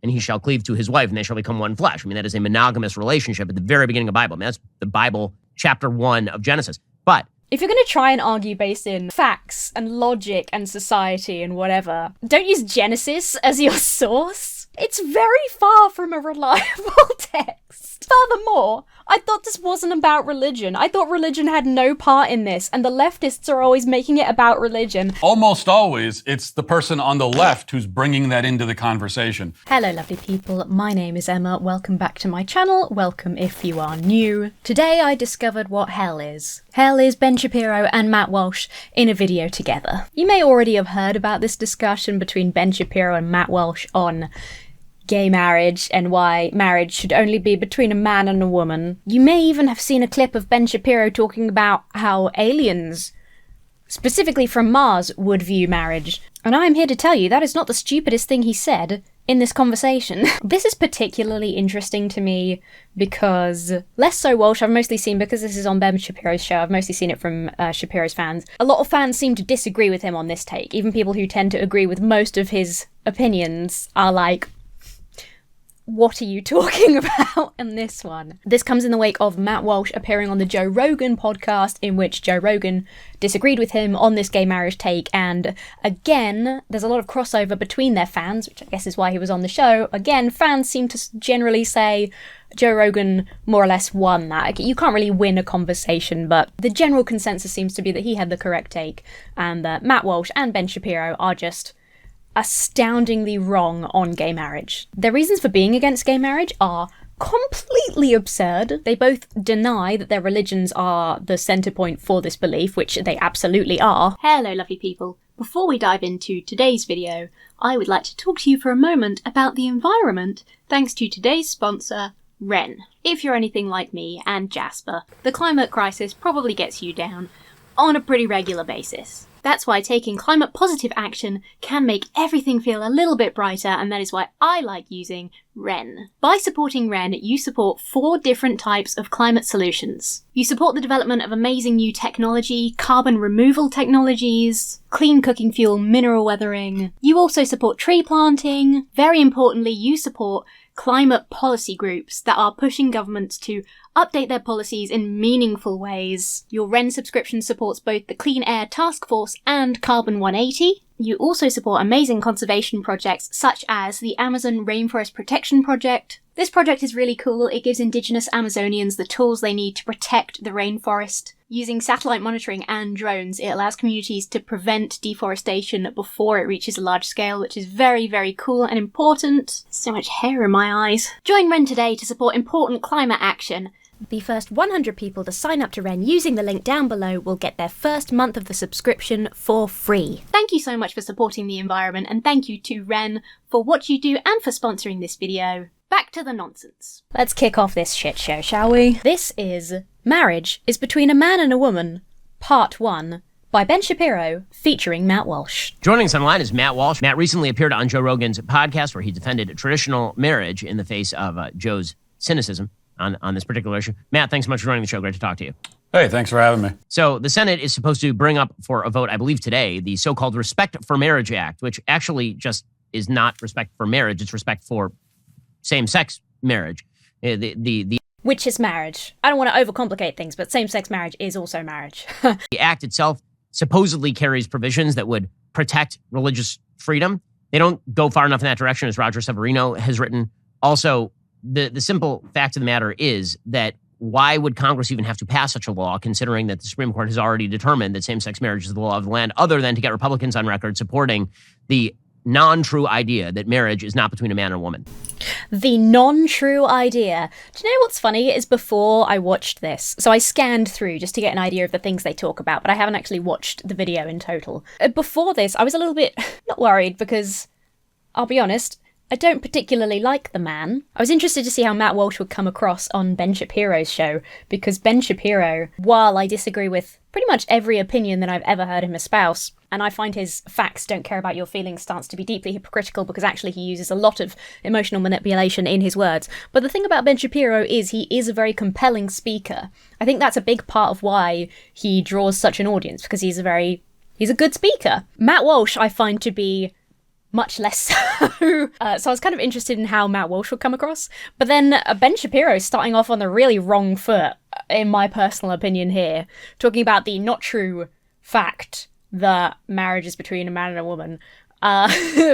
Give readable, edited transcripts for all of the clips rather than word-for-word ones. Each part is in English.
and he shall cleave to his wife, and they shall become one flesh. I mean, that is a monogamous relationship at the very beginning of the Bible. I mean, that's the Bible, chapter 1 of Genesis. But if you're going to try and argue based in facts and logic and society and whatever, don't use Genesis as your source. It's very far from a reliable text. Furthermore, I thought this wasn't about religion. I thought religion had no part in this, and the leftists are always making it about religion. Almost always, it's the person on the left who's bringing that into the conversation. Hello, lovely people. My name is Emma. Welcome back to my channel. Welcome if you are new. Today I discovered what hell is. Hell is Ben Shapiro and Matt Walsh in a video together. You may already have heard about this discussion between Ben Shapiro and Matt Walsh on gay marriage and why marriage should only be between a man and a woman. You may even have seen a clip of Ben Shapiro talking about how aliens, specifically from Mars, would view marriage. And I am here to tell you that is not the stupidest thing he said in this conversation. This is particularly interesting to me because, less so Walsh, I've mostly seen, because this is on Ben Shapiro's show, I've mostly seen it from Shapiro's fans. A lot of fans seem to disagree with him on this take. Even people who tend to agree with most of his opinions are like, what are you talking about in this one? This comes in the wake of Matt Walsh appearing on the Joe Rogan podcast, in which Joe Rogan disagreed with him on this gay marriage take, and again, there's a lot of crossover between their fans, which I guess is why he was on the show. Again, fans seem to generally say Joe Rogan more or less won that. You can't really win a conversation, but the general consensus seems to be that he had the correct take, and that Matt Walsh and Ben Shapiro are just astoundingly wrong on gay marriage. Their reasons for being against gay marriage are completely absurd. They both deny that their religions are the centre point for this belief, which they absolutely are. Hello, lovely people. Before we dive into today's video, I would like to talk to you for a moment about the environment, thanks to today's sponsor, Wren. If you're anything like me and Jasper, the climate crisis probably gets you down on a pretty regular basis. That's why taking climate positive action can make everything feel a little bit brighter, and that is why I like using Wren. By supporting Wren, you support 4 different types of climate solutions. You support the development of amazing new technology, carbon removal technologies, clean cooking fuel, mineral weathering. You also support tree planting. Very importantly, you support climate policy groups that are pushing governments to update their policies in meaningful ways. Your Wren subscription supports both the Clean Air Task Force and Carbon 180. You also support amazing conservation projects such as the Amazon Rainforest Protection Project. This project is really cool. It gives Indigenous Amazonians the tools they need to protect the rainforest. Using satellite monitoring and drones, it allows communities to prevent deforestation before it reaches a large scale, which is very, very cool and important. So much hair in my eyes. Join Wren today to support important climate action. The first 100 people to sign up to Wren using the link down below will get their first month of the subscription for free. Thank you so much for supporting the environment, and thank you to Wren for what you do and for sponsoring this video. Back to the nonsense. Let's kick off this shit show, shall we? This is Marriage is Between a Man and a Woman, Part 1, by Ben Shapiro, featuring Matt Walsh. joining us online is Matt Walsh. Matt recently appeared on Joe Rogan's podcast where he defended traditional marriage in the face of Joe's cynicism on this particular issue. Matt, thanks so much for joining the show. Great to talk to you. Hey, thanks for having me. So the Senate is supposed to bring up for a vote, I believe today, the so-called Respect for Marriage Act, which actually just is not respect for marriage. It's respect for same-sex marriage. Which is marriage. I don't want to overcomplicate things, but same-sex marriage is also marriage. The act itself supposedly carries provisions that would protect religious freedom. They don't go far enough in that direction, as Roger Severino has written. Also, the simple fact of the matter is that why would Congress even have to pass such a law, considering that the Supreme Court has already determined that same-sex marriage is the law of the land, other than to get Republicans on record supporting the non-true idea that marriage is not between a man and a woman? The non-true idea. Do you know what's funny is before I watched this, so I scanned through just to get an idea of the things they talk about, but I haven't actually watched the video in total. Before this, I was a little bit not worried because, I'll be honest, I don't particularly like the man. I was interested to see how Matt Walsh would come across on Ben Shapiro's show, because Ben Shapiro, while I disagree with pretty much every opinion that I've ever heard him espouse, and I find his facts don't care about your feelings stance to be deeply hypocritical because actually he uses a lot of emotional manipulation in his words. But the thing about Ben Shapiro is he is a very compelling speaker. I think that's a big part of why he draws such an audience, because he's a good speaker. Matt Walsh I find to be much less so. So I was kind of interested in how Matt Walsh would come across. But then Ben Shapiro starting off on the really wrong foot, in my personal opinion here, talking about the not true fact that marriage is between a man and a woman.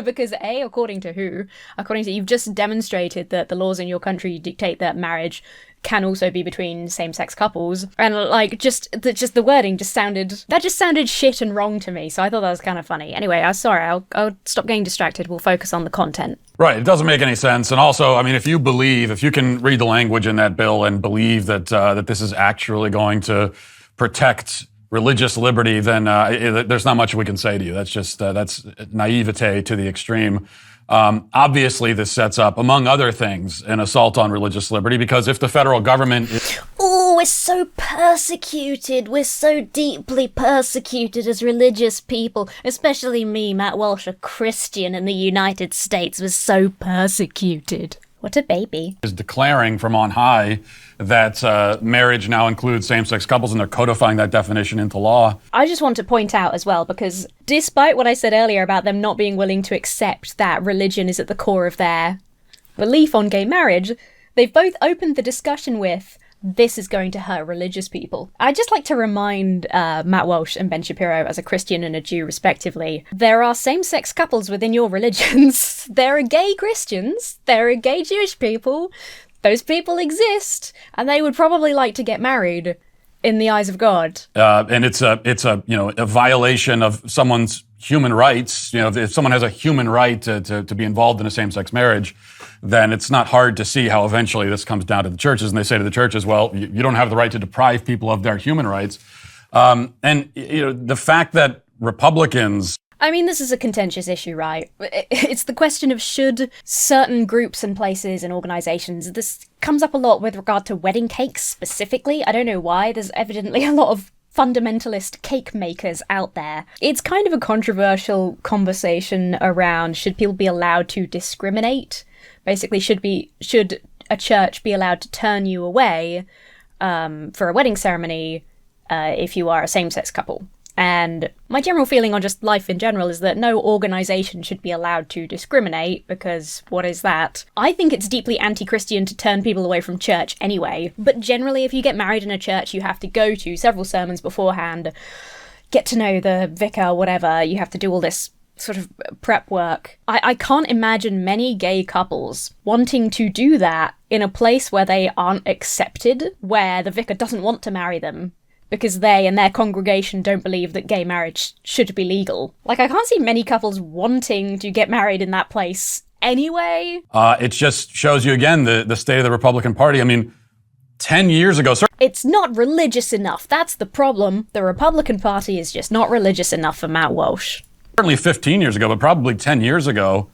Because according to you've just demonstrated that the laws in your country dictate that marriage can also be between same-sex couples, and like just the wording just sounded shit and wrong to me. So I thought that was kind of funny. Anyway, I'll stop getting distracted. We'll focus on the content. Right. It doesn't make any sense. And also, I mean, if you can read the language in that bill and believe that that this is actually going to protect religious liberty, then there's not much we can say to you. That's just that's naivete to the extreme. Obviously, this sets up, among other things, an assault on religious liberty, because if the federal government is... Oh, we're so persecuted. We're so deeply persecuted as religious people, especially me, Matt Walsh, a Christian in the United States, was so persecuted. What a baby. Is declaring from on high that marriage now includes same-sex couples, and they're codifying that definition into law. I just want to point out as well, because despite what I said earlier about them not being willing to accept that religion is at the core of their belief on gay marriage, they've both opened the discussion with, this is going to hurt religious people. I'd just like to remind Matt Walsh and Ben Shapiro, as a Christian and a Jew respectively, there are same-sex couples within your religions. There are gay Christians, there are gay Jewish people. Those people exist, and they would probably like to get married in the eyes of God. And it's a violation of someone's human rights. If someone has a human right to be involved in a same-sex marriage, then it's not hard to see how eventually this comes down to the churches, and they say to the churches, well, you don't have the right to deprive people of their human rights. And the fact that Republicans... I mean, this is a contentious issue, right? It's the question of should certain groups and places and organizations, this comes up a lot with regard to wedding cakes specifically. I don't know why. There's evidently a lot of fundamentalist cake makers out there. It's kind of a controversial conversation around should people be allowed to discriminate? Basically, should a church be allowed to turn you away for a wedding ceremony if you are a same-sex couple? And my general feeling on just life in general is that no organisation should be allowed to discriminate, because what is that? I think it's deeply anti-Christian to turn people away from church anyway, but generally if you get married in a church you have to go to several sermons beforehand, get to know the vicar, whatever, you have to do all this sort of prep work. I can't imagine many gay couples wanting to do that in a place where they aren't accepted, where the vicar doesn't want to marry them, because they and their congregation don't believe that gay marriage should be legal. Like, I can't see many couples wanting to get married in that place anyway. It just shows you again the state of the Republican Party. I mean, 10 years ago... It's not religious enough. That's the problem. The Republican Party is just not religious enough for Matt Walsh. Certainly 15 years ago, but probably 10 years ago,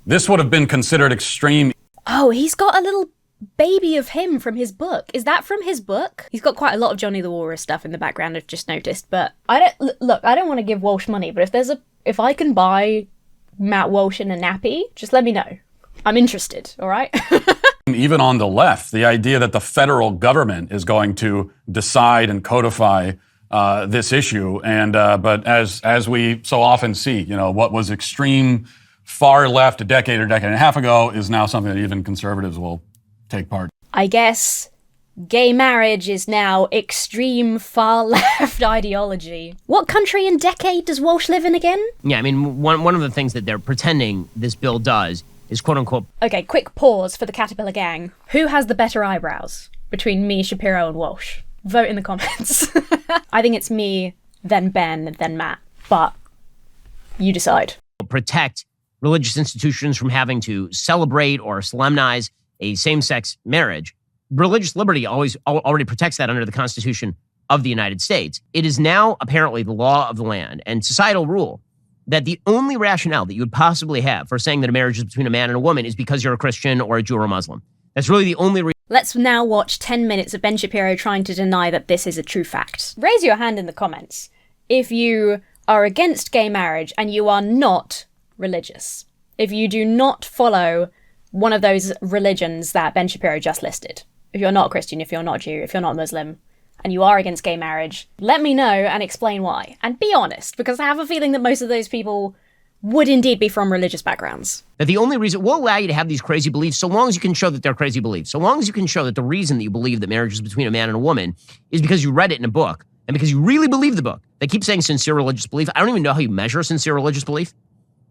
this would have been considered extreme. Oh, he's got a little baby of him from his book. Is that from his book? He's got quite a lot of Johnny the Walrus stuff in the background, I've just noticed. But I don't want to give Walsh money, but if I can buy Matt Walsh in a nappy, just let me know. I'm interested, all right? Even on the left, the idea that the federal government is going to decide and codify this issue, and but as we so often see, what was extreme far left a decade and a half ago is now something that even conservatives will take part. I guess gay marriage is now extreme far left ideology. What country and decade does Walsh live in again? Yeah, I mean, one of the things that they're pretending this bill does is quote unquote... Okay, quick pause for the Caterpillar gang. Who has the better eyebrows between me, Shapiro, and Walsh? Vote in the comments. I think it's me, then Ben, then Matt. But you decide. Protect religious institutions from having to celebrate or solemnize a same-sex marriage. Religious liberty already protects that under the Constitution of the United States. It is now apparently the law of the land and societal rule that the only rationale that you would possibly have for saying that a marriage is between a man and a woman is because you're a Christian or a Jew or a Muslim. That's really the only reason. Let's now watch 10 minutes of Ben Shapiro trying to deny that this is a true fact. Raise your hand in the comments if you are against gay marriage and you are not religious. If you do not follow one of those religions that Ben Shapiro just listed. If you're not Christian, if you're not Jew, if you're not Muslim, and you are against gay marriage, let me know and explain why. And be honest, because I have a feeling that most of those people would indeed be from religious backgrounds. That the only reason we'll allow you to have these crazy beliefs, so long as you can show that they're crazy beliefs, so long as you can show that the reason that you believe that marriage is between a man and a woman is because you read it in a book and because you really believe the book. They keep saying sincere religious belief. I don't even know how you measure sincere religious belief.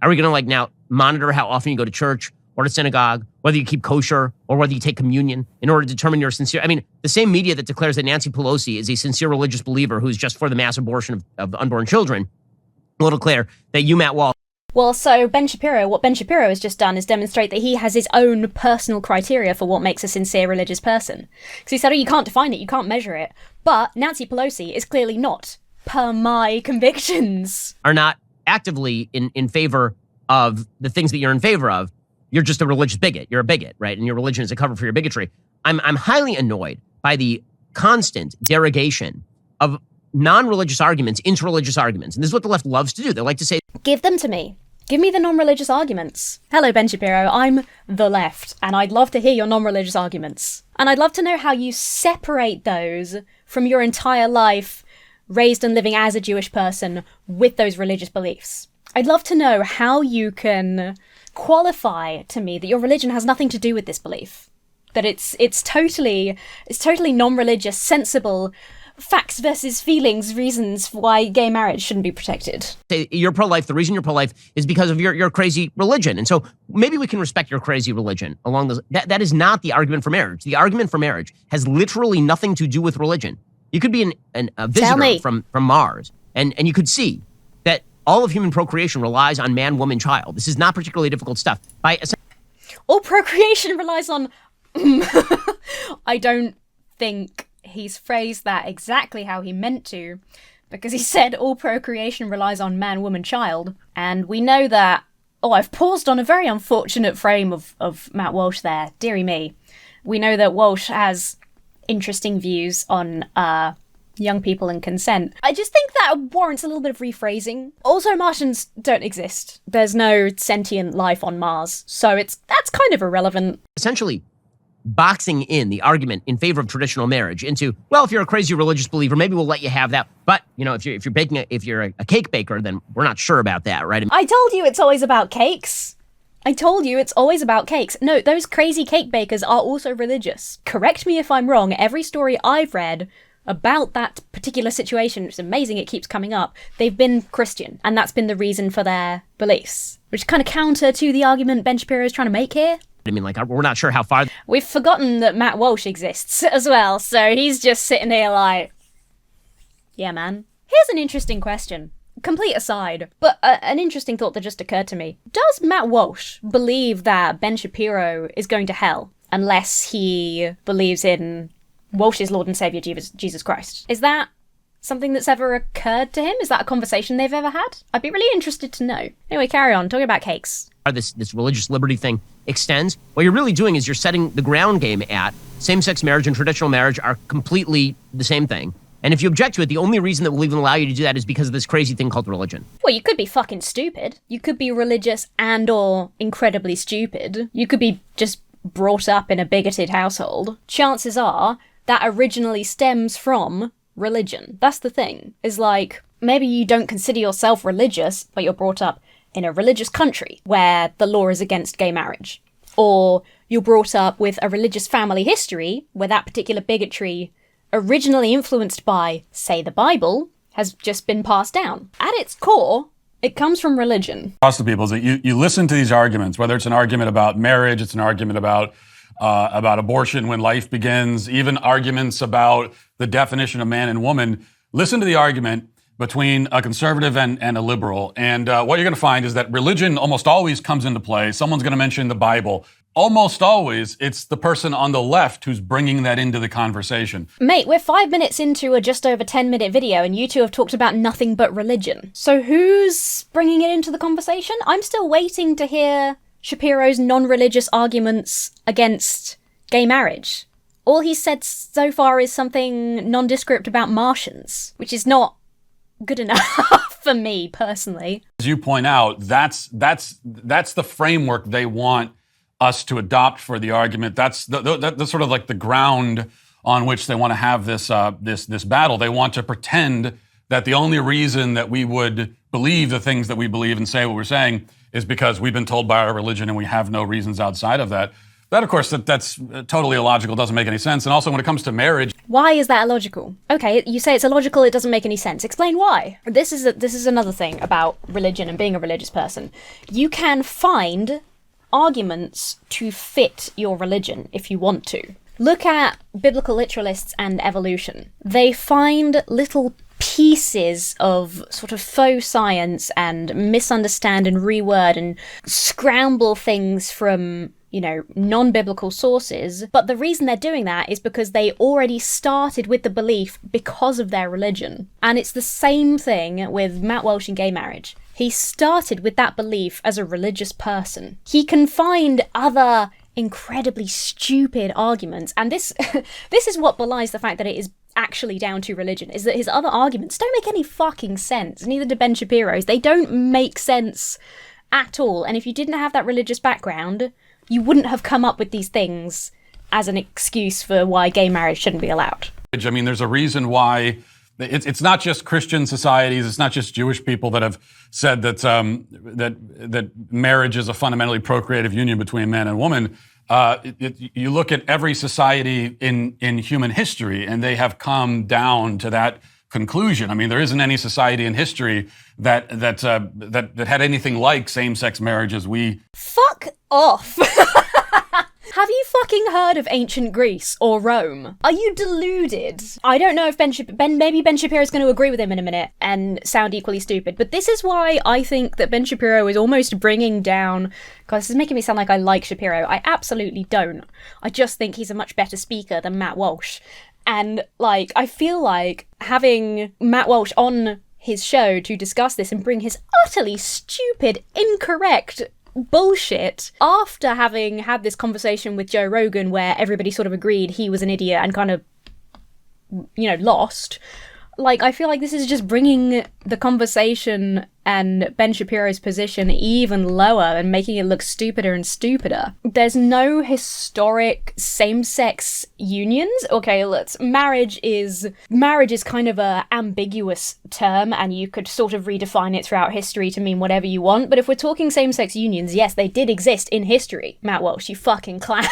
Are we going to now monitor how often you go to church or to synagogue, whether you keep kosher or whether you take communion in order to determine your sincere? I mean, the same media that declares that Nancy Pelosi is a sincere religious believer who's just for the mass abortion of unborn children will declare that you, Matt Walsh. Well, so what Ben Shapiro has just done is demonstrate that he has his own personal criteria for what makes a sincere religious person. Because he said, you can't define it, you can't measure it. But Nancy Pelosi is clearly not, per my convictions. Are not actively in favor of the things that you're in favor of. You're just a religious bigot. You're a bigot, right? And your religion is a cover for your bigotry. I'm highly annoyed by the constant derogation of non-religious arguments into religious arguments. And this is what the left loves to do. They like to say, give them to me. Give me the non-religious arguments. Hello, Ben Shapiro. I'm the left, and I'd love to hear your non-religious arguments. And I'd love to know how you separate those from your entire life, raised and living as a Jewish person with those religious beliefs. I'd love to know how you can qualify to me that your religion has nothing to do with this belief. That it's totally non-religious, sensible, facts versus feelings, reasons why gay marriage shouldn't be protected. You're pro-life. The reason you're pro-life is because of your crazy religion. And so maybe we can respect your crazy religion along those. That is not the argument for marriage. The argument for marriage has literally nothing to do with religion. You could be a visitor from Mars, and you could see that all of human procreation relies on man, woman, child. This is not particularly difficult stuff. All procreation relies on... I don't think he's phrased that exactly how he meant to, because he said all procreation relies on man, woman, child. And we know that... Oh, I've paused on a very unfortunate frame of Matt Walsh there. Dearie me. We know that Walsh has interesting views on young people and consent. I just think that warrants a little bit of rephrasing. Also, Martians don't exist. There's no sentient life on Mars, so that's kind of irrelevant. Essentially, boxing in the argument in favor of traditional marriage into, well, if you're a crazy religious believer, maybe we'll let you have that. But if you're a cake baker, then we're not sure about that, right? I told you it's always about cakes. I told you it's always about cakes. No, those crazy cake bakers are also religious. Correct me if I'm wrong. Every story I've read about that particular situation, it's amazing it keeps coming up, they've been Christian, and that's been the reason for their beliefs. Which is kind of counter to the argument Ben Shapiro is trying to make here. I mean, we're not sure how far... We've forgotten that Matt Walsh exists as well, so he's just sitting here like... Yeah, man. Here's an interesting question. Complete aside, but an interesting thought that just occurred to me. Does Matt Walsh believe that Ben Shapiro is going to hell unless he believes in Walsh's Lord and Saviour Jesus Christ? Is that something that's ever occurred to him? Is that a conversation they've ever had? I'd be really interested to know. Anyway, carry on. Talking about cakes. This religious liberty thing extends. What you're really doing is you're setting the ground game at same-sex marriage and traditional marriage are completely the same thing. And if you object to it, the only reason that we'll even allow you to do that is because of this crazy thing called religion. Well, you could be fucking stupid. You could be religious and or incredibly stupid. You could be just brought up in a bigoted household. Chances are that originally stems from religion. That's the thing. Is like, maybe you don't consider yourself religious, but you're brought up in a religious country where the law is against gay marriage. Or you're brought up with a religious family history where that particular bigotry, originally influenced by, say, the Bible, has just been passed down. At its core, it comes from religion. Across the people is that you listen to these arguments, whether it's an argument about marriage, it's an argument about abortion when life begins, even arguments about the definition of man and woman. Listen to the argument between a conservative and a liberal. And what you're going to find is that religion almost always comes into play. Someone's going to mention the Bible. Almost always, it's the person on the left who's bringing that into the conversation. Mate, we're 5 minutes into a just over 10-minute video, and you two have talked about nothing but religion. So who's bringing it into the conversation? I'm still waiting to hear Shapiro's non-religious arguments against gay marriage. All he's said so far is something nondescript about Martians, which is not good enough for me, personally. As you point out, that's the framework they want us to adopt for the argument. That's sort of like the ground on which they want to have this battle. They want to pretend that the only reason that we would believe the things that we believe and say what we're saying is because we've been told by our religion and we have no reasons outside of that. That, of course, that's totally illogical, doesn't make any sense. And also when it comes to marriage... Why is that illogical? Okay, you say it's illogical, it doesn't make any sense. Explain why. This is another thing about religion and being a religious person. You can find arguments to fit your religion if you want to. Look at biblical literalists and evolution. They find little pieces of sort of faux science and misunderstand and reword and scramble things from, non-biblical sources. But the reason they're doing that is because they already started with the belief because of their religion. And it's the same thing with Matt Walsh and gay marriage. He started with that belief as a religious person. He can find other incredibly stupid arguments, and this is what belies the fact that it is actually down to religion, is that his other arguments don't make any fucking sense. Neither do Ben Shapiro's. They don't make sense at all. And if you didn't have that religious background, you wouldn't have come up with these things as an excuse for why gay marriage shouldn't be allowed. I mean, there's a reason why it's not just Christian societies, it's not just Jewish people that have said that that marriage is a fundamentally procreative union between man and woman. You look at every society in human history, and they have come down to that conclusion. I mean, there isn't any society in history that had anything like same-sex marriage as we. Fuck off. Have you fucking heard of ancient Greece or Rome? Are you deluded? I don't know if maybe Ben Shapiro is going to agree with him in a minute and sound equally stupid, but this is why I think that Ben Shapiro is almost bringing down... God, this is making me sound like I like Shapiro. I absolutely don't. I just think he's a much better speaker than Matt Walsh. And, I feel like having Matt Walsh on his show to discuss this and bring his utterly stupid, incorrect bullshit after having had this conversation with Joe Rogan where everybody sort of agreed he was an idiot and kind of, lost. I feel like this is just bringing the conversation and Ben Shapiro's position even lower and making it look stupider and stupider. There's no historic same-sex unions. Okay, marriage is kind of a ambiguous term, and you could sort of redefine it throughout history to mean whatever you want. But if we're talking same-sex unions, yes, they did exist in history. Matt Walsh, you fucking clown.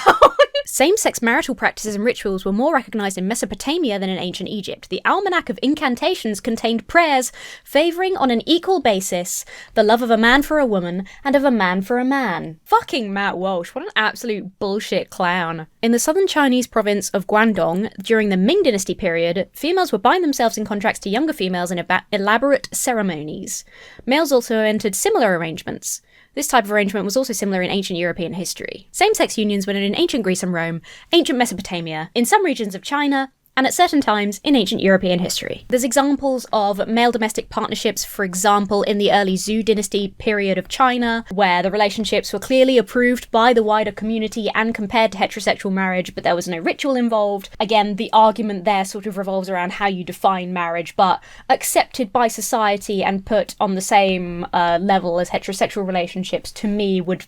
Same-sex marital practices and rituals were more recognised in Mesopotamia than in ancient Egypt. The Almanac of Incantations contained prayers favouring on an equal basis the love of a man for a woman and of a man for a man. Fucking Matt Walsh, what an absolute bullshit clown. In the southern Chinese province of Guangdong, during the Ming Dynasty period, females would bind themselves in contracts to younger females in elaborate ceremonies. Males also entered similar arrangements. This type of arrangement was also similar in ancient European history. Same-sex unions were known in ancient Greece and Rome, ancient Mesopotamia, in some regions of China, and at certain times in ancient European history. There's examples of male domestic partnerships, for example, in the early Zhou dynasty period of China, where the relationships were clearly approved by the wider community and compared to heterosexual marriage, but there was no ritual involved. Again, the argument there sort of revolves around how you define marriage, but accepted by society and put on the same level as heterosexual relationships, to me, would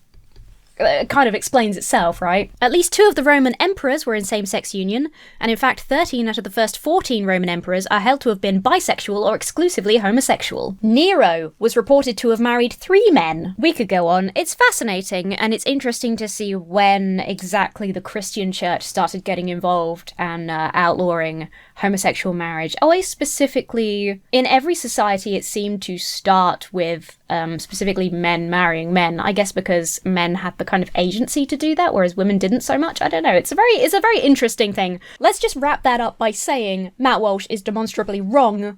kind of explains itself, right? At least 2 of the Roman emperors were in same-sex union, and in fact 13 out of the first 14 Roman emperors are held to have been bisexual or exclusively homosexual. Nero was reported to have married 3 men. We could go on. It's fascinating, and it's interesting to see when exactly the Christian church started getting involved and outlawing homosexual marriage. Specifically, in every society it seemed to start with specifically men marrying men, I guess because men had the kind of agency to do that, whereas women didn't so much. I don't know. It's a very interesting thing. Let's just wrap that up by saying Matt Walsh is demonstrably wrong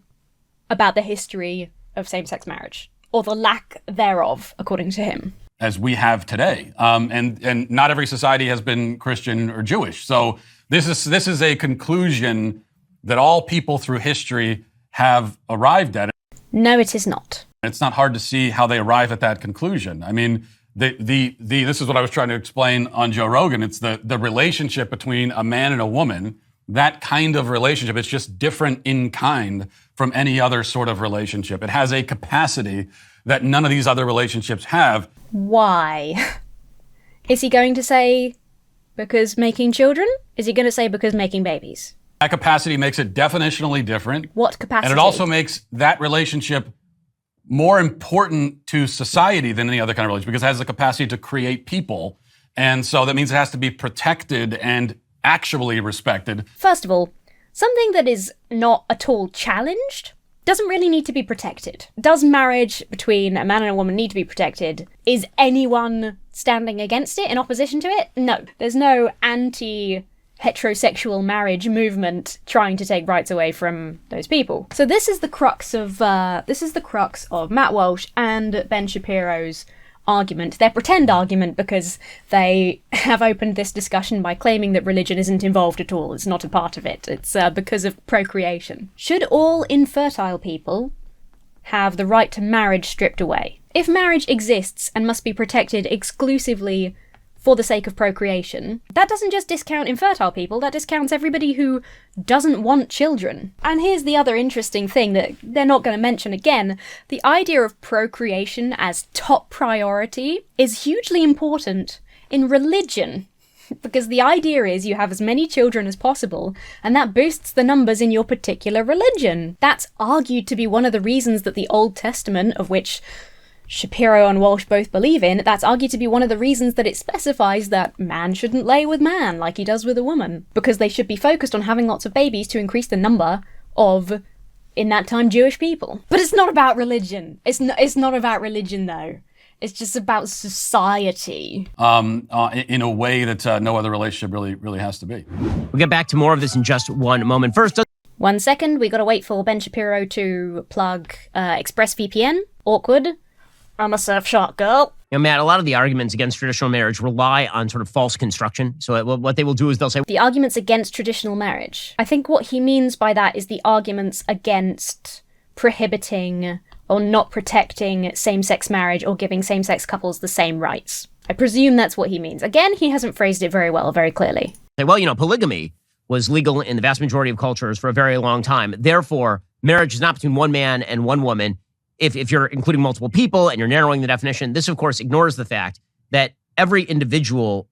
about the history of same-sex marriage, or the lack thereof, according to him. As we have today, and not every society has been Christian or Jewish. So this is a conclusion that all people through history have arrived at. No, it is not. It's not hard to see how they arrive at that conclusion. I mean, this is what I was trying to explain on Joe Rogan. It's the relationship between a man and a woman, that kind of relationship. It's just different in kind from any other sort of relationship. It has a capacity that none of these other relationships have. Why? Is he going to say because making children? Is he going to say because making babies? That capacity makes it definitionally different. What capacity? And it also makes that relationship more important to society than any other kind of relationship because it has the capacity to create people. And so that means it has to be protected and actually respected. First of all, something that is not at all challenged doesn't really need to be protected. Does marriage between a man and a woman need to be protected? Is anyone standing against it, in opposition to it? No. There's no anti-heterosexual marriage movement trying to take rights away from those people. So this is the crux of Matt Walsh and Ben Shapiro's argument, their pretend argument, because they have opened this discussion by claiming that religion isn't involved at all. It's not a part of it. It's because of procreation. Should all infertile people have the right to marriage stripped away? If marriage exists and must be protected exclusively for the sake of procreation, that doesn't just discount infertile people, that discounts everybody who doesn't want children. And here's the other interesting thing that they're not going to mention again. The idea of procreation as top priority is hugely important in religion, because the idea is you have as many children as possible, and that boosts the numbers in your particular religion. That's argued to be one of the reasons that the Old Testament, of which Shapiro and Walsh both believe in, that's argued to be one of the reasons that it specifies that man shouldn't lay with man like he does with a woman, because they should be focused on having lots of babies to increase the number of, in that time, Jewish people. But it's not about religion. It's not about religion, though. It's just about society. In a way that no other relationship really has to be. We'll get back to more of this in just one moment. First, 1 second, we gotta wait for Ben Shapiro to plug ExpressVPN. Awkward. I'm a Surfshark girl. Matt, a lot of the arguments against traditional marriage rely on sort of false construction. So what they will do is they'll say, the arguments against traditional marriage. I think what he means by that is the arguments against prohibiting or not protecting same-sex marriage or giving same-sex couples the same rights. I presume that's what he means. Again, he hasn't phrased it very well, very clearly. well, polygamy was legal in the vast majority of cultures for a very long time. Therefore, marriage is not between one man and one woman. If you're including multiple people and you're narrowing the definition, this, of course, ignores the fact that every individual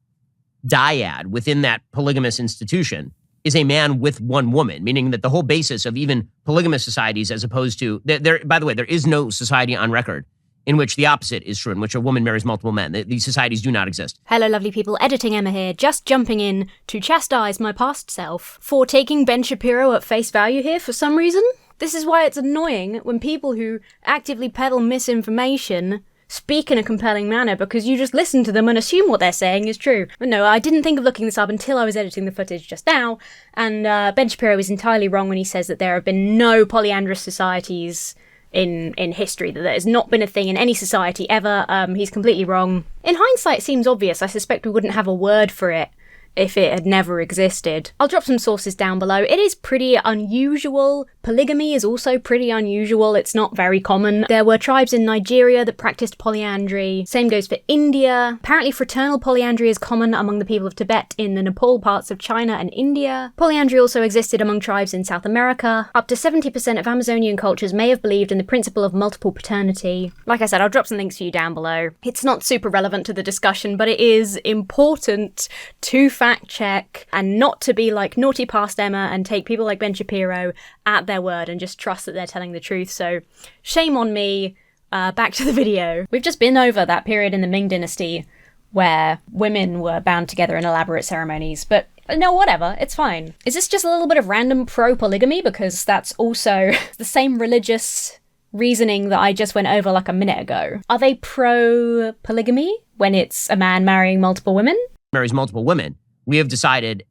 dyad within that polygamous institution is a man with one woman, meaning that the whole basis of even polygamous societies, as opposed to, by the way, there is no society on record in which the opposite is true, in which a woman marries multiple men. These societies do not exist. Hello, lovely people. Editing Emma here, just jumping in to chastise my past self for taking Ben Shapiro at face value here for some reason. This is why it's annoying when people who actively peddle misinformation speak in a compelling manner, because you just listen to them and assume what they're saying is true. But no, I didn't think of looking this up until I was editing the footage just now, and Ben Shapiro is entirely wrong when he says that there have been no polyandrous societies in history, that there has not been a thing in any society ever. He's completely wrong. In hindsight, it seems obvious. I suspect we wouldn't have a word for it if it had never existed. I'll drop some sources down below. It is pretty unusual. Polygamy is also pretty unusual. It's not very common. There were tribes in Nigeria that practiced polyandry. Same goes for India. Apparently fraternal polyandry is common among the people of Tibet in the Nepal parts of China and India. Polyandry also existed among tribes in South America. Up to 70% of Amazonian cultures may have believed in the principle of multiple paternity. Like I said, I'll drop some links for you down below. It's not super relevant to the discussion, but it is important to fact check and not to be like naughty past Emma and take people like Ben Shapiro at their word and just trust that they're telling the truth. So shame on me. Back to the video. We've just been over that period in the Ming Dynasty where women were bound together in elaborate ceremonies, but no, whatever, it's fine. Is this just a little bit of random pro-polygamy? Because that's also the same religious reasoning that I just went over like a minute ago. Are they pro-polygamy when it's a man marrying multiple women? Marries multiple women, we have decided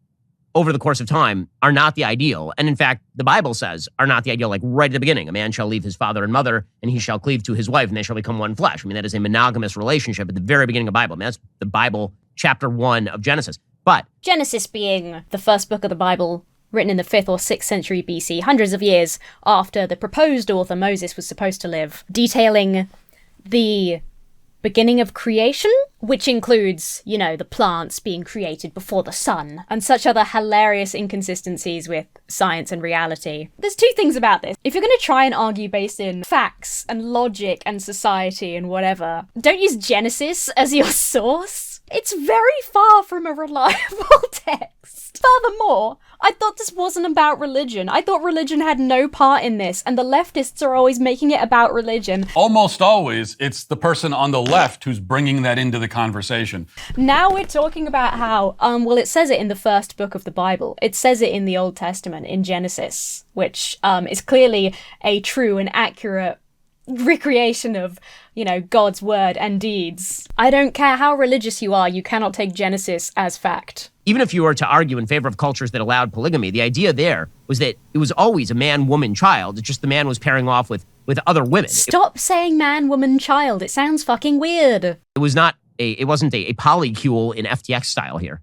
over the course of time are not the ideal. And in fact, the Bible says are not the ideal, like right at the beginning. A man shall leave his father and mother, and he shall cleave to his wife, and they shall become one flesh. I mean, that is a monogamous relationship at the very beginning of the Bible. I mean, that's the Bible, chapter 1 of Genesis. But Genesis being the first book of the Bible, written in the 5th or 6th century BC, hundreds of years after the proposed author Moses was supposed to live, detailing the beginning of creation, which includes, the plants being created before the sun, and such other hilarious inconsistencies with science and reality. There's two things about this. If you're going to try and argue based in facts and logic and society and whatever, don't use Genesis as your source. It's very far from a reliable text. Furthermore, I thought this wasn't about religion. I thought religion had no part in this, and the leftists are always making it about religion. Almost always, it's the person on the left who's bringing that into the conversation. Now we're talking about how, well, it says it in the first book of the Bible. It says it in the Old Testament, in Genesis, which is clearly a true and accurate recreation of, God's word and deeds. I don't care how religious you are, you cannot take Genesis as fact. Even if you were to argue in favor of cultures that allowed polygamy, the idea there was that it was always a man, woman, child. It's just the man was pairing off with other women. Stop saying man, woman, child. It sounds fucking weird. It wasn't a polycule in FTX style here.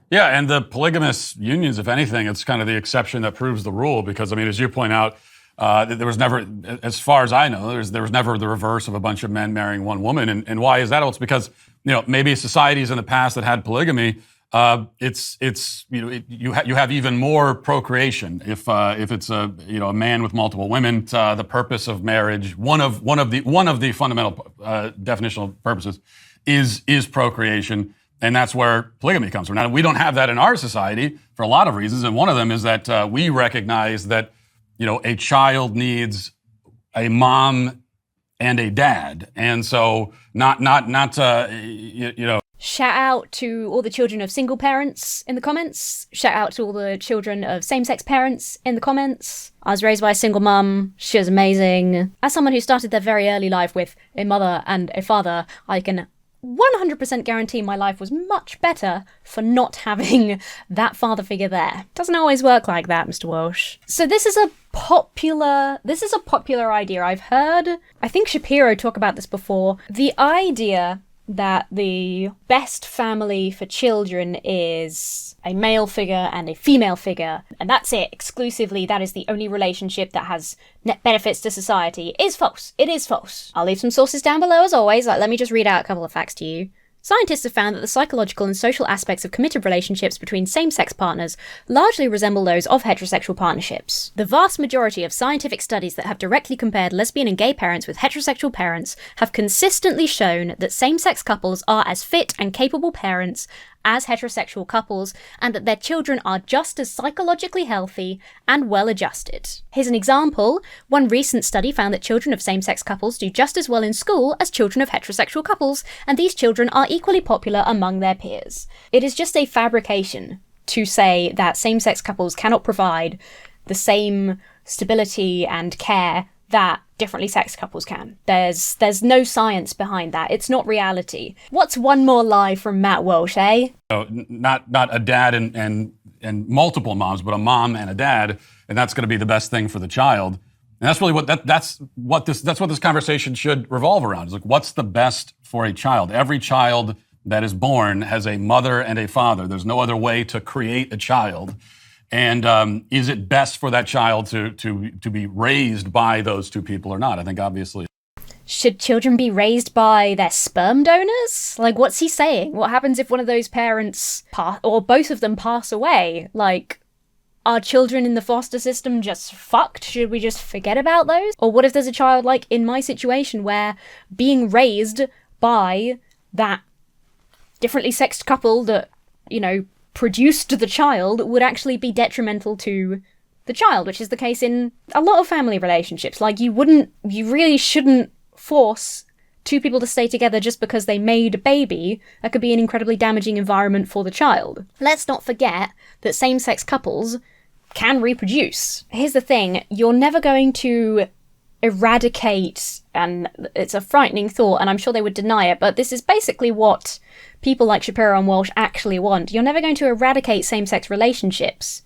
Yeah, and the polygamous unions, if anything, it's kind of the exception that proves the rule because, as you point out, there was never, as far as I know, there was never the reverse of a bunch of men marrying one woman. And why is that? Well, it's because, maybe societies in the past that had polygamy, you have even more procreation if it's a man with multiple women. The purpose of marriage, one of the fundamental definitional purposes, is procreation, and that's where polygamy comes from. Now we don't have that in our society for a lot of reasons, and one of them is that we recognize that a child needs a mom and a dad, and so not. Shout out to all the children of single parents in the comments. Shout out to all the children of same-sex parents in the comments. I was raised by a single mum. She was amazing. As someone who started their very early life with a mother and a father, I can 100% guarantee my life was much better for not having that father figure there. Doesn't always work like that, Mr. Walsh. So this is a popular idea. I've heard, I think Shapiro talked about this before. The idea that the best family for children is a male figure and a female figure, and that's it, exclusively, that is the only relationship that has net benefits to society, is false. It is false. I'll leave some sources down below as always. Let me just read out a couple of facts to you. Scientists have found that the psychological and social aspects of committed relationships between same-sex partners largely resemble those of heterosexual partnerships. The vast majority of scientific studies that have directly compared lesbian and gay parents with heterosexual parents have consistently shown that same-sex couples are as fit and capable parents as heterosexual couples, and that their children are just as psychologically healthy and well-adjusted. Here's an example. One recent study found that children of same-sex couples do just as well in school as children of heterosexual couples, and these children are equally popular among their peers. It is just a fabrication to say that same-sex couples cannot provide the same stability and care that differently sexed couples can. There's no science behind that. It's not reality. What's one more lie from Matt Walsh, eh? Not a dad and multiple moms, but a mom and a dad, and that's going to be the best thing for the child. And that's really that's what this conversation should revolve around. Is like, what's the best for a child? Every child that is born has a mother and a father. There's no other way to create a child. And is it best for that child to be raised by those two people or not? I think obviously. Should children be raised by their sperm donors? Like, what's he saying? What happens if one of those parents or both of them pass away? Like, are children in the foster system just fucked? Should we just forget about those? Or what if there's a child, like in my situation, where being raised by that differently sexed couple that, produced the child would actually be detrimental to the child, which is the case in a lot of family relationships. Like, you really shouldn't force two people to stay together just because they made a baby. That could be an incredibly damaging environment for the child. Let's not forget that same-sex couples can reproduce. Here's the thing, you're never going to eradicate, and it's a frightening thought, and I'm sure they would deny it, but this is basically what people like Shapiro and Walsh actually want. You're never going to eradicate same-sex relationships.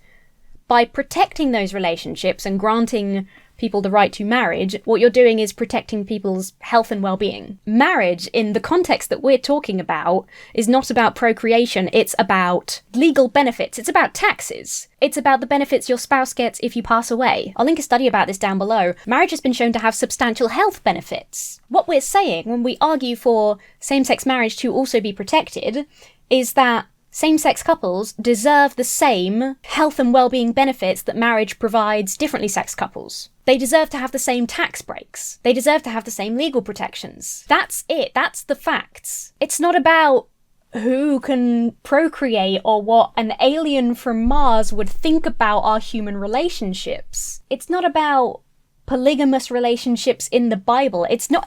By protecting those relationships and granting people the right to marriage, what you're doing is protecting people's health and well-being. Marriage, in the context that we're talking about, is not about procreation, it's about legal benefits, it's about taxes. It's about the benefits your spouse gets if you pass away. I'll link a study about this down below. Marriage has been shown to have substantial health benefits. What we're saying when we argue for same-sex marriage to also be protected is that same-sex couples deserve the same health and well-being benefits that marriage provides differently sexed couples. They deserve to have the same tax breaks. They deserve to have the same legal protections. That's it. That's the facts. It's not about who can procreate or what an alien from Mars would think about our human relationships. It's not about polygamous relationships in the Bible. It's not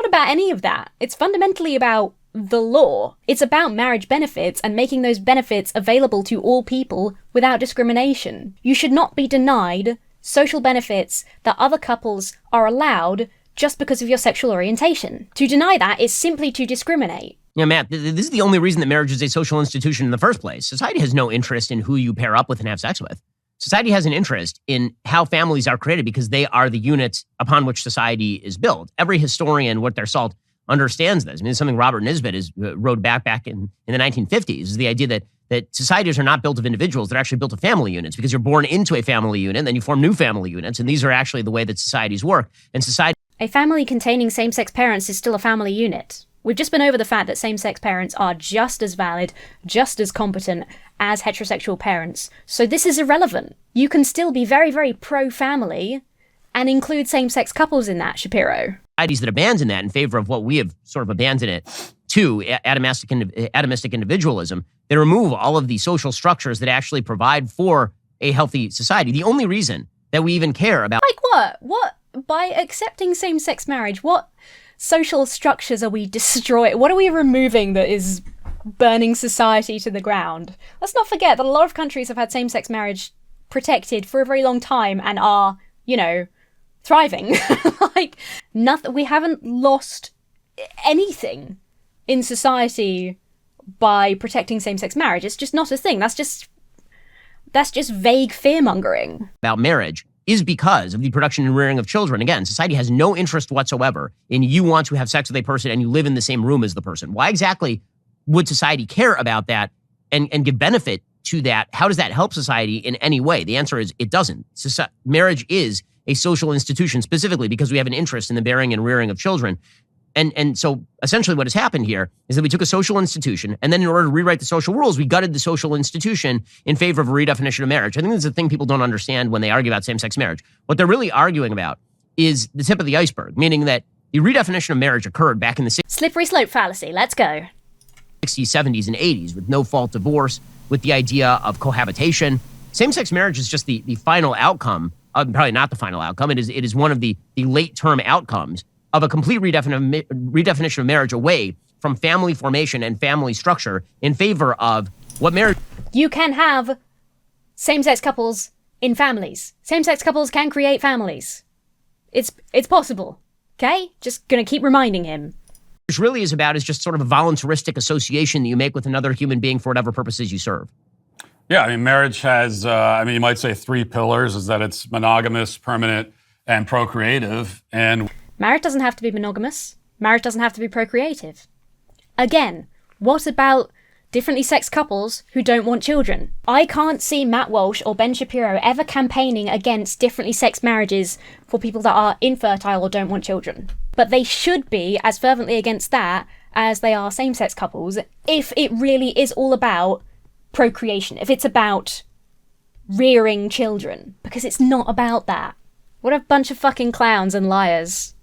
about any of that. It's fundamentally about the law. It's about marriage benefits and making those benefits available to all people without discrimination. You should not be denied social benefits that other couples are allowed just because of your sexual orientation. To deny that is simply to discriminate. You know, Matt, this is the only reason that marriage is a social institution in the first place. Society has no interest in who you pair up with and have sex with. Society has an interest in how families are created because they are the units upon which society is built. Every historian, worth their salt, understands this. I mean, it's something Robert Nisbet wrote back in the 1950s, is the idea that societies are not built of individuals, they're actually built of family units, because you're born into a family unit, and then you form new family units, and these are actually the way that societies work. And a family containing same-sex parents is still a family unit. We've just been over the fact that same-sex parents are just as valid, just as competent as heterosexual parents. So this is irrelevant. You can still be very, very pro-family and include same-sex couples in that, Shapiro. Societies that abandon that in favor of what we have sort of abandoned it to, atomistic individualism, they remove all of the social structures that actually provide for a healthy society. The only reason that we even care about... Like what? What? By accepting same-sex marriage, what social structures are we destroying? What are we removing that is burning society to the ground? Let's not forget that a lot of countries have had same-sex marriage protected for a very long time and are, thriving. Like, nothing. We haven't lost anything in society by protecting same-sex marriage. It's just not a thing. That's just vague fear-mongering. About marriage is because of the production and rearing of children. Again, society has no interest whatsoever in you want to have sex with a person and you live in the same room as the person. Why exactly would society care about that and give benefit to that? How does that help society in any way? The answer is it doesn't. Marriage is a social institution specifically because we have an interest in the bearing and rearing of children. And so essentially what has happened here is that we took a social institution, and then in order to rewrite the social rules, we gutted the social institution in favor of a redefinition of marriage. I think this is a thing people don't understand when they argue about same-sex marriage. What they're really arguing about is the tip of the iceberg, meaning that the redefinition of marriage occurred back in the 60s. Slippery slope fallacy, let's go. 60s, 70s, and 80s with no-fault divorce, with the idea of cohabitation. Same-sex marriage is just the final outcome, probably not the final outcome. It is one of the late-term outcomes of a complete redefinition of marriage away from family formation and family structure in favor of what marriage... You can have same-sex couples in families. Same-sex couples can create families. It's possible, okay? Just gonna keep reminding him. What it really is about is just sort of a voluntaristic association that you make with another human being for whatever purposes you serve. Yeah, I mean, marriage has, you might say 3 pillars, is that it's monogamous, permanent, and procreative, and... Marriage doesn't have to be monogamous. Marriage doesn't have to be procreative. Again, what about differently sexed couples who don't want children? I can't see Matt Walsh or Ben Shapiro ever campaigning against differently sexed marriages for people that are infertile or don't want children. But they should be as fervently against that as they are same-sex couples if it really is all about procreation, if it's about rearing children, because it's not about that. What a bunch of fucking clowns and liars.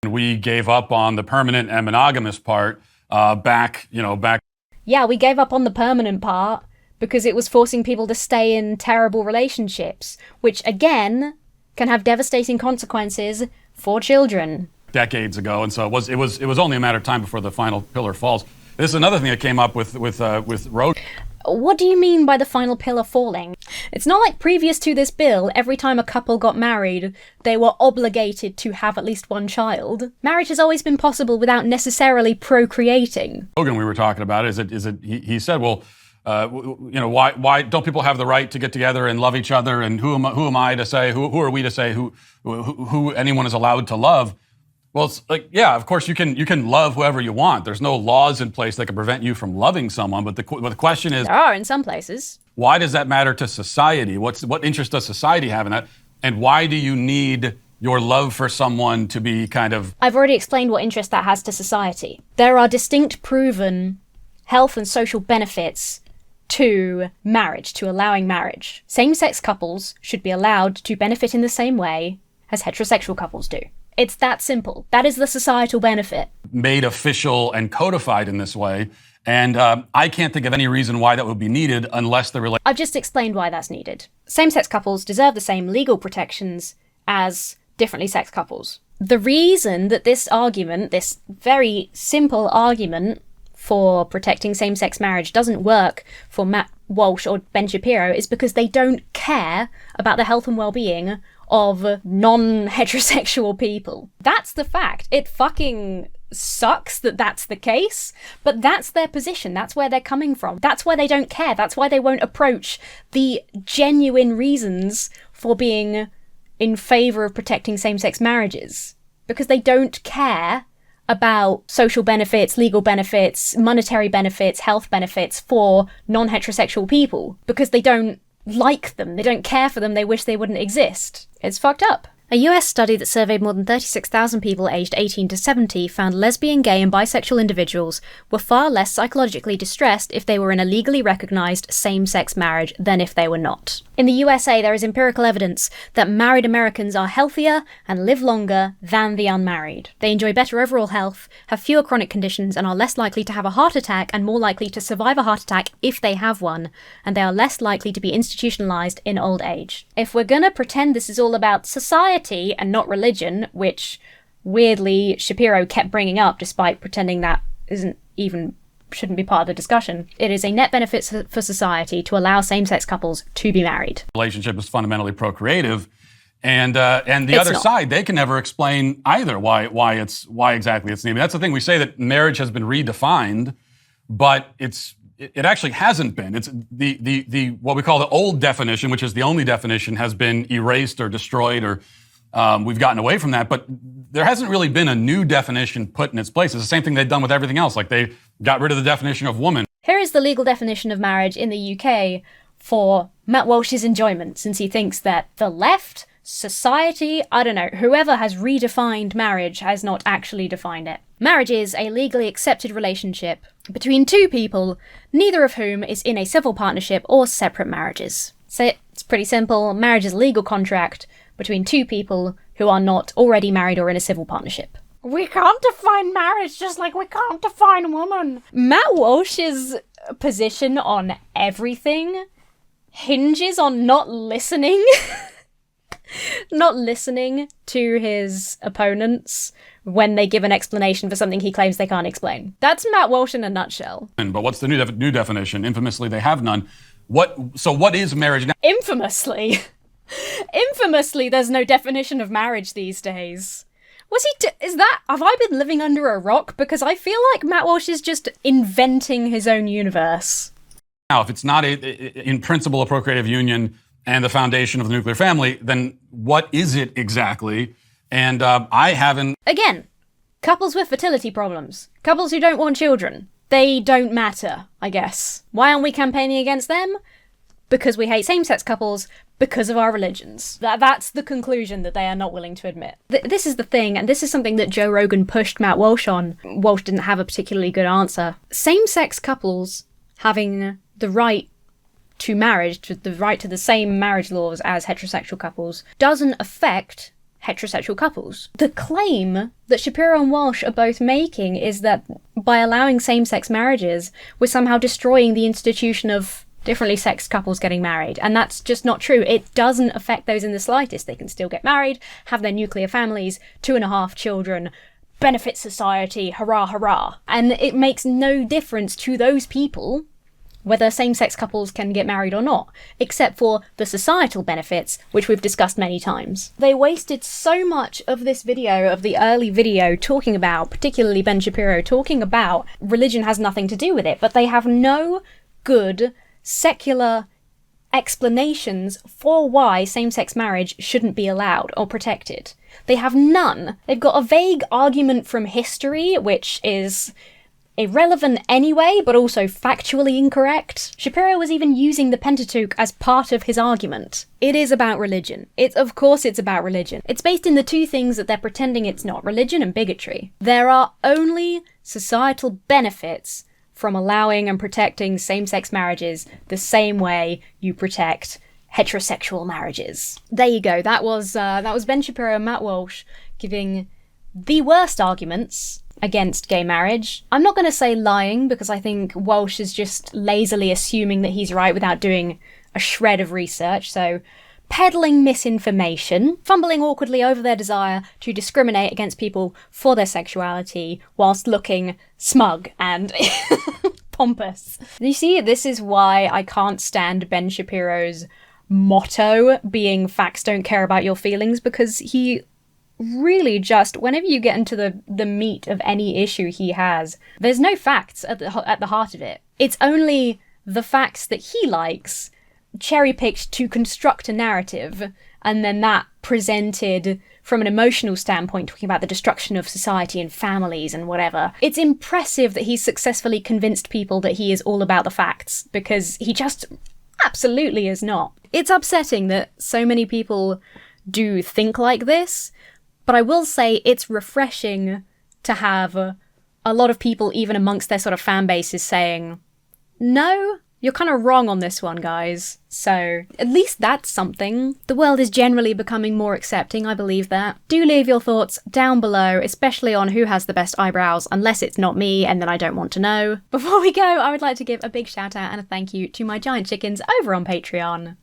We gave up on the permanent and monogamous part back. Yeah, we gave up on the permanent part because it was forcing people to stay in terrible relationships, which again can have devastating consequences for children. Decades ago, and so it was only a matter of time before the final pillar falls. This is another thing that came up with road. What do you mean by the final pillar falling? It's not like previous to this bill, every time a couple got married, they were obligated to have at least one child. Marriage has always been possible without necessarily procreating. Logan, we were talking about he said, well, why don't people have the right to get together and love each other? And who am I to say, who are we to say who anyone is allowed to love? Well, it's like, yeah, of course you can love whoever you want. There's no laws in place that can prevent you from loving someone. But the question is, there are in some places. Why does that matter to society? What interest does society have in that? And why do you need your love for someone to be kind of... I've already explained what interest that has to society. There are distinct proven health and social benefits to marriage, to allowing marriage. Same-sex couples should be allowed to benefit in the same way as heterosexual couples do. It's that simple. That is the societal benefit. Made official and codified in this way. And I can't think of any reason why that would be needed unless the I've just explained why that's needed. Same-sex couples deserve the same legal protections as differently sexed couples. The reason that this argument, this very simple argument for protecting same-sex marriage doesn't work for Matt Walsh or Ben Shapiro is because they don't care about the health and well-being of non-heterosexual people. That's the fact. It fucking sucks that that's the case, but that's their position. That's where they're coming from. That's why they don't care. That's why they won't approach the genuine reasons for being in favour of protecting same-sex marriages. Because they don't care about social benefits, legal benefits, monetary benefits, health benefits for non-heterosexual people. Because they don't like them, they don't care for them, they wish they wouldn't exist. It's fucked up. A US study that surveyed more than 36,000 people aged 18 to 70 found lesbian, gay and bisexual individuals were far less psychologically distressed if they were in a legally recognised same-sex marriage than if they were not. In the USA, there is empirical evidence that married Americans are healthier and live longer than the unmarried. They enjoy better overall health, have fewer chronic conditions, and are less likely to have a heart attack and more likely to survive a heart attack if they have one, and they are less likely to be institutionalised in old age. If we're gonna pretend this is all about society and not religion, which weirdly Shapiro kept bringing up despite pretending that shouldn't be part of the discussion, it is a net benefit for society to allow same-sex couples to be married. Relationship is fundamentally procreative, and the other side, they can never explain either why exactly it's needed. That's the thing. We say that marriage has been redefined, but it actually hasn't been. It's the what we call the old definition, which is the only definition, has been erased or destroyed, or we've gotten away from that. But there hasn't really been a new definition put in its place. It's the same thing they've done with everything else. Like they got rid of the definition of woman. Here is the legal definition of marriage in the UK for Matt Walsh's enjoyment, since he thinks that the left, society, I don't know, whoever has redefined marriage has not actually defined it. Marriage is a legally accepted relationship between two people, neither of whom is in a civil partnership or separate marriages. So it's pretty simple. Marriage is a legal contract between two people who are not already married or in a civil partnership. We can't define marriage just like we can't define woman. Matt Walsh's position on everything hinges on not listening. Not listening to his opponents when they give an explanation for something he claims they can't explain. That's Matt Walsh in a nutshell. But what's the new definition? Infamously, they have none. What is marriage now? Infamously. Infamously, there's no definition of marriage these days. Have I been living under a rock? Because I feel like Matt Walsh is just inventing his own universe. Now, if it's not in principle a procreative union and the foundation of the nuclear family, then what is it exactly? And I haven't... Again, couples with fertility problems. Couples who don't want children. They don't matter, I guess. Why aren't we campaigning against them? Because we hate same-sex couples, because of our religions. That's the conclusion that they are not willing to admit. This is the thing, and this is something that Joe Rogan pushed Matt Walsh on. Walsh didn't have a particularly good answer. Same-sex couples having the right to marriage, to the right to the same marriage laws as heterosexual couples, doesn't affect heterosexual couples. The claim that Shapiro and Walsh are both making is that by allowing same-sex marriages, we're somehow destroying the institution of differently sexed couples getting married. And that's just not true. It doesn't affect those in the slightest. They can still get married, have their nuclear families, 2.5 children, benefit society, hurrah, hurrah. And it makes no difference to those people whether same-sex couples can get married or not, except for the societal benefits, which we've discussed many times. They wasted so much of this video, of the early video, talking about, particularly Ben Shapiro, talking about religion has nothing to do with it, but they have no good secular explanations for why same-sex marriage shouldn't be allowed or protected. They have none. They've got a vague argument from history, which is irrelevant anyway, but also factually incorrect. Shapiro was even using the Pentateuch as part of his argument. It is about religion. Of course it's about religion. It's based in the two things that they're pretending it's not, religion and bigotry. There are only societal benefits from allowing and protecting same-sex marriages the same way you protect heterosexual marriages. There you go. That was Ben Shapiro and Matt Walsh giving the worst arguments against gay marriage. I'm not going to say lying, because I think Walsh is just lazily assuming that he's right without doing a shred of research, so peddling misinformation, fumbling awkwardly over their desire to discriminate against people for their sexuality whilst looking smug and pompous. You see, this is why I can't stand Ben Shapiro's motto being facts don't care about your feelings, because he really just, whenever you get into the meat of any issue he has, there's no facts at the heart of it. It's only the facts that he likes, cherry-picked to construct a narrative, and then that presented from an emotional standpoint, talking about the destruction of society and families and whatever. It's impressive that he's successfully convinced people that he is all about the facts, because he just absolutely is not. It's upsetting that so many people do think like this, but I will say it's refreshing to have a lot of people, even amongst their sort of fan bases, saying, no, you're kind of wrong on this one, guys. So at least that's something. The world is generally becoming more accepting, I believe that. Do leave your thoughts down below, especially on who has the best eyebrows, unless it's not me, and then I don't want to know. Before we go, I would like to give a big shout out and a thank you to my giant chickens over on Patreon.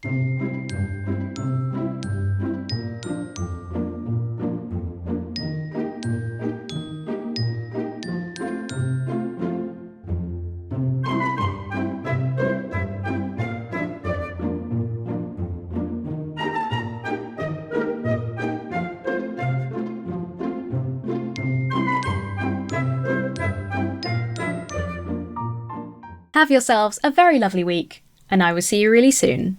Have yourselves a very lovely week, and I will see you really soon.